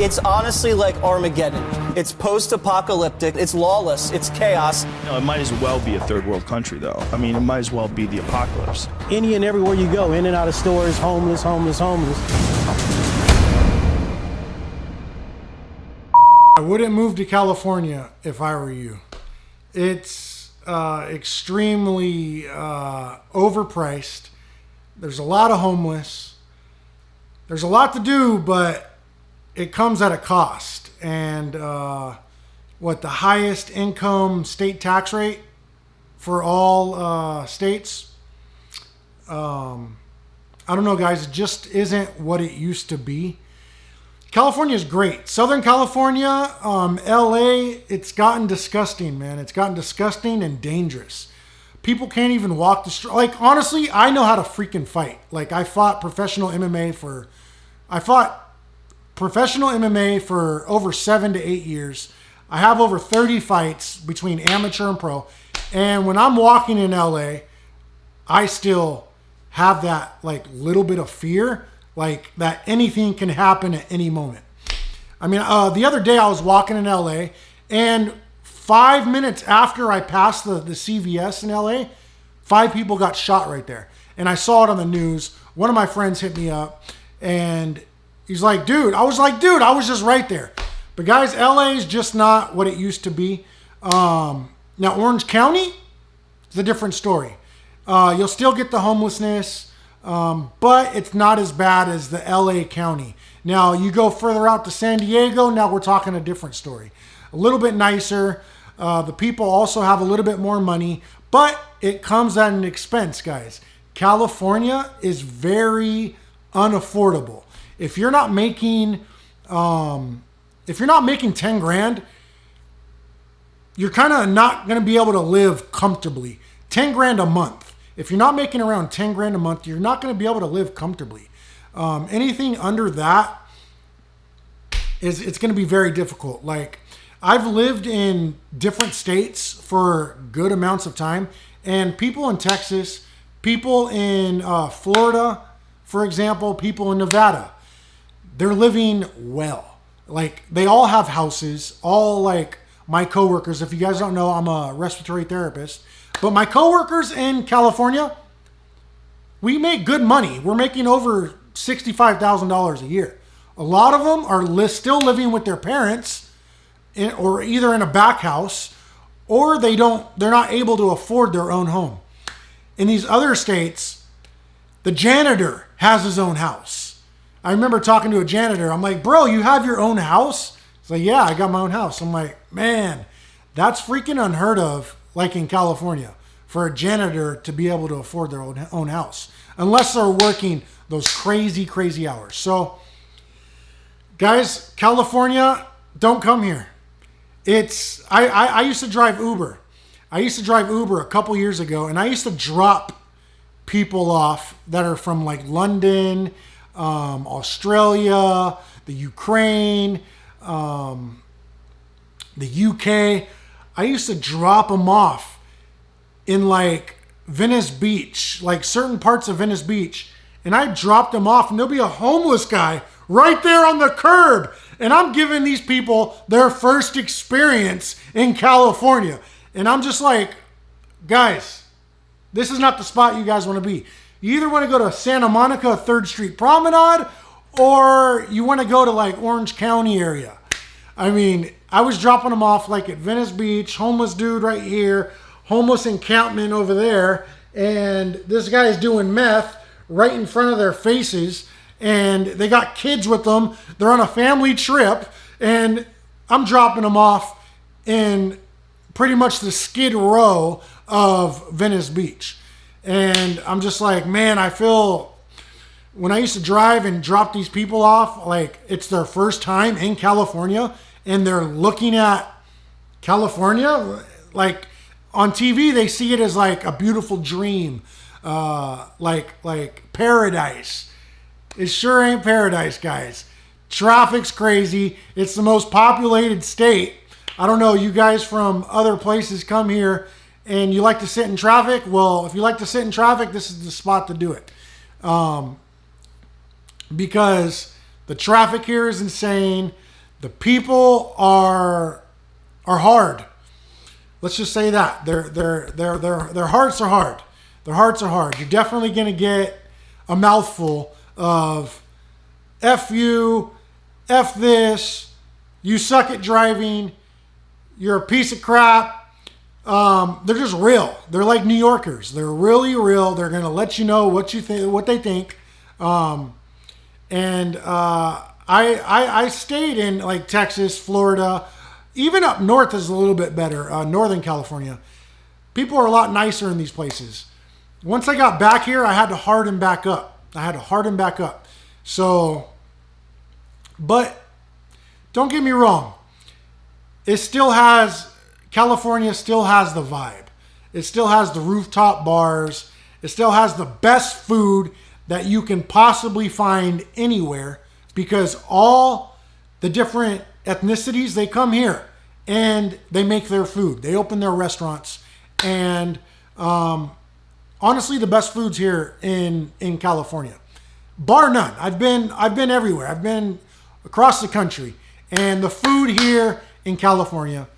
It's honestly like Armageddon. It's post-apocalyptic, it's lawless, it's chaos. It might as well be a third world country, though. I mean, it might as well be the apocalypse. Any and everywhere you go, in and out of stores, homeless. I wouldn't move to California if I were you. It's extremely overpriced. There's a lot of homeless. There's a lot to do, but it comes at a cost. And the highest income state tax rate for all states? I don't know, guys. It just isn't what it used to be. California is great. Southern California, LA, it's gotten disgusting, man. It's gotten disgusting and dangerous. People can't even walk the street. Like, honestly, I know how to freaking fight. Like, I fought professional MMA for over 7 to 8 years. I have over 30 fights between amateur and pro. And when I'm walking in LA, I still have that, like, little bit of fear. Like, that anything can happen at any moment. I mean, the other day I was walking in LA, and 5 minutes after I passed the CVS in LA, 5 people got shot right there. And I saw it on the news. One of my friends hit me up, and he's like, dude, I was I was just right there. But guys, LA is just not what it used to be. Now, Orange County is a different story. You'll still get the homelessness, but it's not as bad as the LA County. Now, you go further out to San Diego, now we're talking a different story. A little bit nicer. The people also have a little bit more money, but it comes at an expense, guys. California is very unaffordable. If you're not making 10 grand, you're kind of not going to be able to live comfortably. 10 grand a month. If you're not making around 10 grand a month, you're not going to be able to live comfortably. Anything under that it's going to be very difficult. Like, I've lived in different states for good amounts of time, and people in Texas, people in Florida, for example, people in Nevada, they're living well. Like, they all have houses, all like my coworkers. If you guys don't know, I'm a respiratory therapist. But my coworkers in California, we make good money. We're making over $65,000 a year. A lot of them are still living with their parents, or either in a back house, or they're not able to afford their own home. In these other states, the janitor has his own house. I remember talking to a janitor. I'm like, bro, you have your own house? He's like, yeah, I got my own house. I'm like, man, that's freaking unheard of. Like in California, for a janitor to be able to afford their own house, unless they're working those crazy hours. So, guys, California, don't come here. I used to drive Uber. I used to drive Uber a couple years ago, and I used to drop people off that are from like London, Australia, the Ukraine, the UK. I used to drop them off in like Venice Beach, like certain parts of Venice Beach. And I dropped them off, and there'll be a homeless guy right there on the curb. And I'm giving these people their first experience in California. And I'm just like, guys, this is not the spot you guys want to be. You either want to go to Santa Monica, 3rd Street Promenade, or you want to go to like Orange County area. I mean, I was dropping them off like at Venice Beach, homeless dude right here, homeless encampment over there, and this guy is doing meth right in front of their faces, and they got kids with them. They're on a family trip, and I'm dropping them off in pretty much the Skid Row of Venice Beach. And I'm just like, man, I feel when I used to drive and drop these people off, like it's their first time in California, and they're looking at California, like on TV, they see it as like a beautiful dream, like paradise. It sure ain't paradise, guys. Traffic's crazy. It's the most populated state. I don't know, you guys from other places come here and you like to sit in traffic. Well, if you like to sit in traffic, this is the spot to do it. Because the traffic here is insane. The people are hard. Let's just say that their hearts are hard. Their hearts are hard. You're definitely gonna get a mouthful of "F you," "F this," "You suck at driving," "You're a piece of crap." They're just real. They're like New Yorkers. They're really real. They're gonna let you know what you think, what they think. I stayed in like Texas, Florida, even up north is a little bit better. Northern California, people are a lot nicer in these places. Once I got back here, I had to harden back up. So, but don't get me wrong. California still has the vibe. It still has the rooftop bars. It still has the best food that you can possibly find anywhere, because all the different ethnicities, they come here and they make their food. They open their restaurants, and honestly, the best food's here in California, bar none. I've been everywhere. I've been across the country, and the food here in California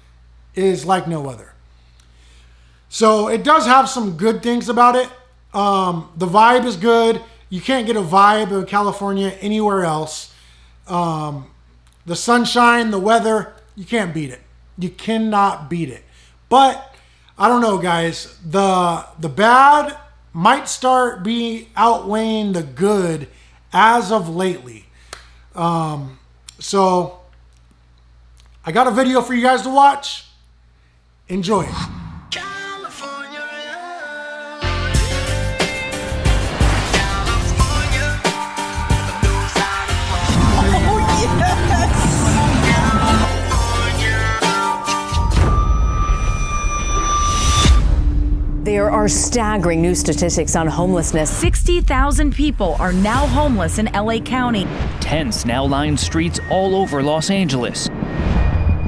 is like no other. So it does have some good things about it. The vibe is good. You can't get a vibe of California anywhere else. The sunshine, the weather, you can't beat it. You cannot beat it. But I don't know, guys. The bad might start outweighing the good as of lately. So I got a video for you guys to watch. Enjoy it. There are staggering new statistics on homelessness. 60,000 people are now homeless in LA County. Tents now line streets all over Los Angeles.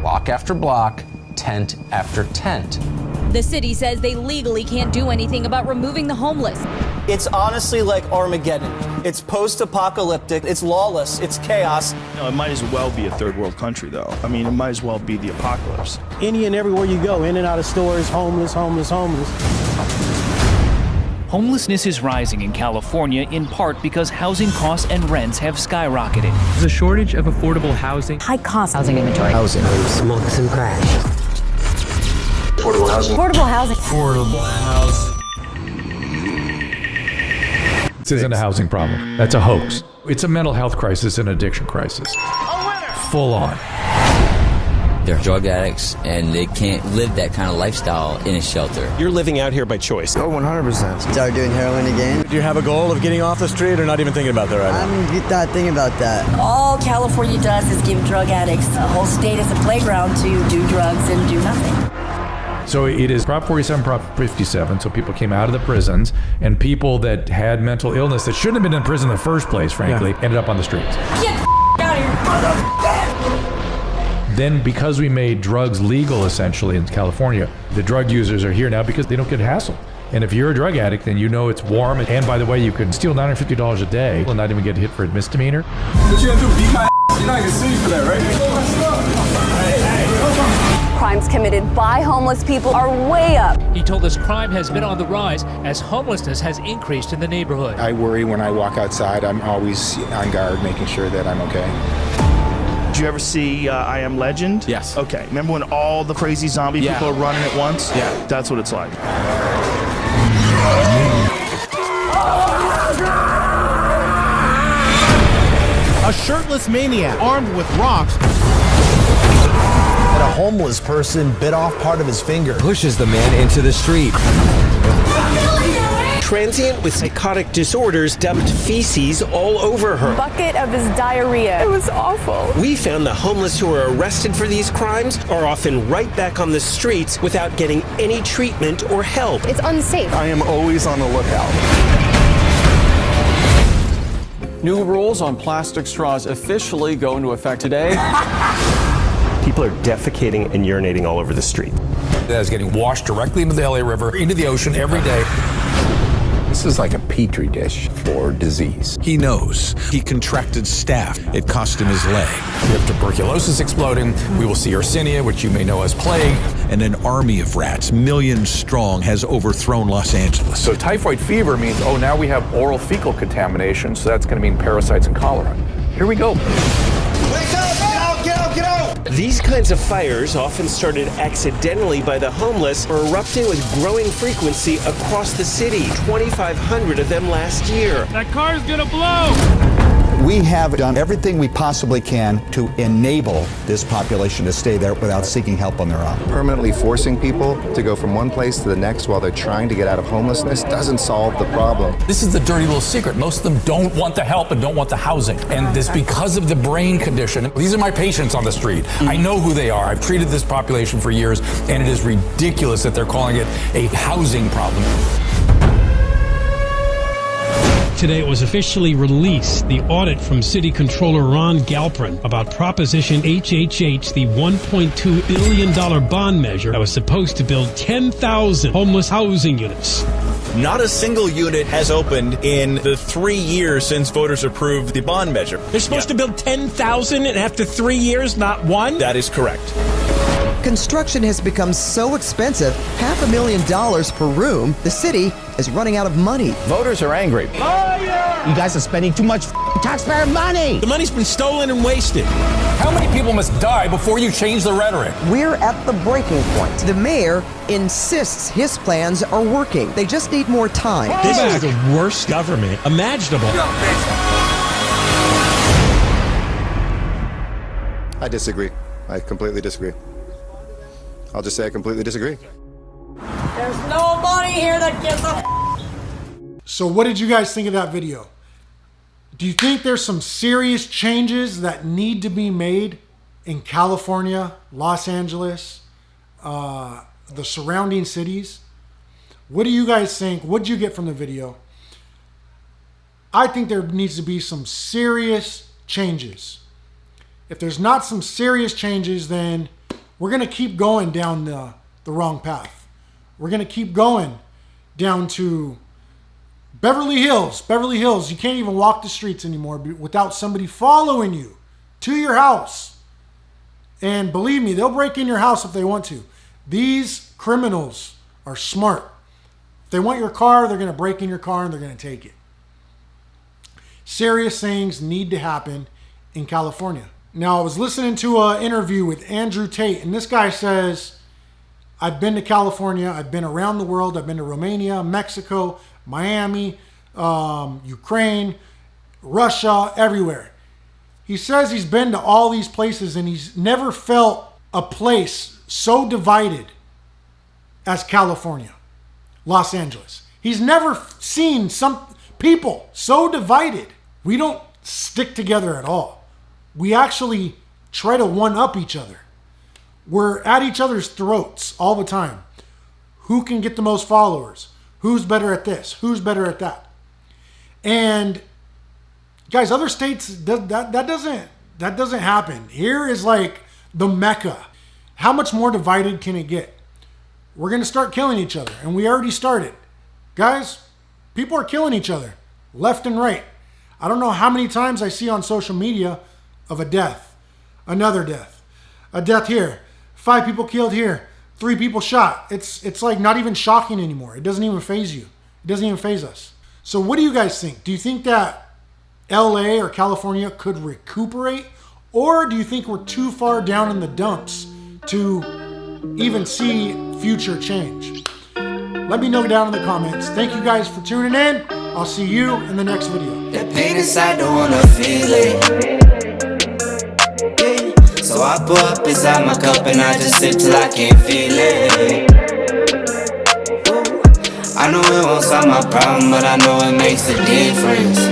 Block after block, tent after tent. The city says they legally can't do anything about removing the homeless. It's honestly like Armageddon. It's post-apocalyptic. It's lawless. It's chaos. No, it might as well be a third world country, though. I mean, it might as well be the apocalypse. Any and everywhere you go, in and out of stores, homeless. Homelessness is rising in California in part because housing costs and rents have skyrocketed. There's a shortage of affordable housing. High cost housing inventory. Housing, smoke some crack. Affordable housing. This isn't a housing problem. That's a hoax. It's a mental health crisis and addiction crisis. Full on. They're drug addicts, and they can't live that kind of lifestyle in a shelter. You're living out here by choice. Oh, 100%. Start doing heroin again. Do you have a goal of getting off the street, or not even thinking about that right now? I'm not thinking about that. All California does is give drug addicts a whole state as a playground to do drugs and do nothing. So it is Prop 47, Prop 57, so people came out of the prisons, and people that had mental illness that shouldn't have been in prison in the first place, frankly, ended up on the streets. Get the out of here. Then because we made drugs legal, essentially, in California, the drug users are here now because they don't get hassled. And if you're a drug addict, then you know it's warm. And by the way, you can steal $950 a day and not even get hit for a misdemeanor. What you gonna do, beat my ass? You're not gonna sue you for that, right? Crimes committed by homeless people are way up. He told us crime has been on the rise as homelessness has increased in the neighborhood. I worry when I walk outside. I'm always on guard, making sure that I'm okay. Did you ever see I Am Legend? Yes. Okay. Remember when all the crazy zombie people are running at once? Yeah. That's what it's like. A shirtless maniac armed with rocks. And a homeless person bit off part of his finger. Pushes the man into the street. Transient with psychotic disorders dumped feces all over her. Bucket of his diarrhea. It was awful. We found the homeless who are arrested for these crimes are often right back on the streets without getting any treatment or help. It's unsafe. I am always on the lookout. New rules on plastic straws officially go into effect today. People are defecating and urinating all over the street. That is getting washed directly into the LA River, into the ocean every day. This is like a petri dish for disease. He knows. He contracted staph. It cost him his leg. We have tuberculosis exploding. We will see Yersinia, which you may know as plague. And an army of rats, millions strong, has overthrown Los Angeles. So typhoid fever means, oh, now we have oral fecal contamination, so that's going to mean parasites and cholera. Here we go. Wake up! Get out! Get out! Get out! These kinds of fires, often started accidentally by the homeless, are erupting with growing frequency across the city. 2,500 of them last year. That car's gonna blow! We have done everything we possibly can to enable this population to stay there without seeking help on their own. Permanently forcing people to go from one place to the next while they're trying to get out of homelessness doesn't solve the problem. This is the dirty little secret. Most of them don't want the help and don't want the housing. And this because of the brain condition. These are my patients on the street. I know who they are. I've treated this population for years, and it is ridiculous that they're calling it a housing problem. Today it was officially released, the audit from City Controller Ron Galperin about Proposition HHH, the $1.2 billion bond measure that was supposed to build 10,000 homeless housing units. Not a single unit has opened in the 3 years since voters approved the bond measure. They're supposed to build 10,000 and after 3 years, not one? That is correct. Construction has become so expensive, $500,000 per room, the city is running out of money. Voters are angry. You guys are spending too much taxpayer money. The money's been stolen and wasted. How many people must die before you change the rhetoric? We're at the breaking point. The mayor insists his plans are working. They just need more time. This is the worst government imaginable. I disagree. I completely disagree. I'll just say I completely disagree. There's nobody here that gives a So what did you guys think of that video? Do you think there's some serious changes that need to be made in California, Los Angeles, the surrounding cities? What do you guys think? What did you get from the video? I think there needs to be some serious changes. If there's not some serious changes, then we're going to keep going down the wrong path. We're going to keep going down to Beverly Hills. Beverly Hills, you can't even walk the streets anymore without somebody following you to your house. And believe me, they'll break in your house if they want to. These criminals are smart. If they want your car, they're going to break in your car and they're going to take it. Serious things need to happen in California. Now, I was listening to an interview with Andrew Tate, and this guy says, I've been to California, I've been around the world, I've been to Romania, Mexico, Miami, Ukraine, Russia, everywhere. He says he's been to all these places and he's never felt a place so divided as California, Los Angeles. He's never seen some people so divided. We don't stick together at all. We actually try to one-up each other. We're at each other's throats all the time. Who can get the most followers? Who's better at this? Who's better at that? And guys, other states, that doesn't happen. Here is like the Mecca. How much more divided can it get? We're going to start killing each other, and we already started. Guys, people are killing each other left and right. I don't know how many times I see on social media of a death, another death, a death here, 5 people killed here, 3 people shot. It's like not even shocking anymore. It doesn't even faze you. It doesn't even faze us. So what do you guys think? Do you think that LA or California could recuperate? Or do you think we're too far down in the dumps to even see future change? Let me know down in the comments. Thank you guys for tuning in. I'll see you in the next video. That pain inside, don't wanna feel it. So I pour up inside my cup and I just sip till I can't feel it. Ooh, I know it won't solve my problem, but I know it makes a difference.